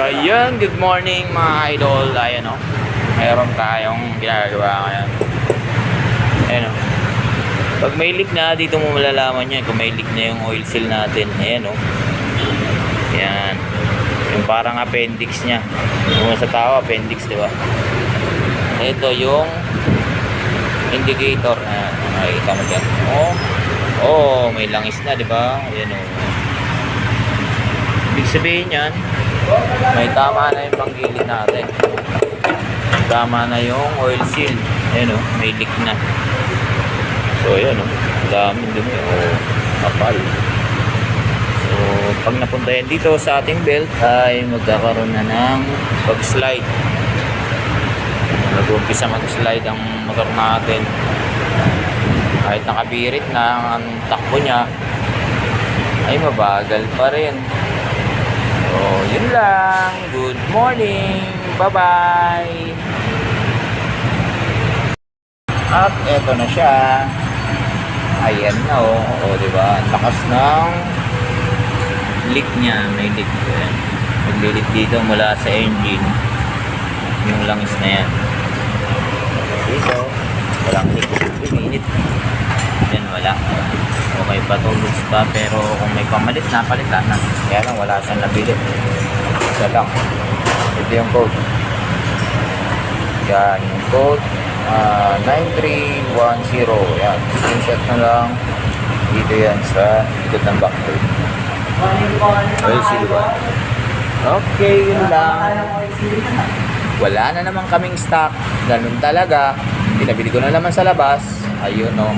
So yun, good morning mga idol. Ayan o, mayroon tayong ginagawa ngayon. Ayan o, pag may leak na, dito mo malalaman yan kung may leak na yung oil seal natin. Ayan o, ayan, yung parang appendix nya. Yung sa tao, appendix, diba? Ito yung indicator. Ayan, makikita mo dyan. Oh, may langis na, diba? Ayan o, ibig sabihin yan, may tama na yung panggilid natin. Tama na yung oil seal. Ayan o, may leak na. So ayan o, daming dumi o kapal. So pag napunta yan dito sa ating belt ay magkakaroon na ng pag-slide. Nag-uumpisa mag-slide ang motor natin. Kahit nakabirit na ang takbo niya ay mabagal pa rin. So, yun lang. Good morning. Bye-bye. At eto na siya. Ayan na oh. O, diba? Ang lakas ng leak niya. May leak. Maglilit dito mula sa engine. Yung langis na yan. Dito, walang leak. Uminit. Yan, wala. Okay pa, tulos pa, pero kung may pamalit, napalitan na. Kaya lang, wala siyang nabili. Isa lang. Ito yung code. Yan, yung code. 9310. Yan, screenshot na lang. Dito yan sa ikot ng backplate. Well, silwa. Okay, yun lang. Wala na naman kaming stock. Ganun talaga. Pinabili ko na naman sa labas. Ayun, no.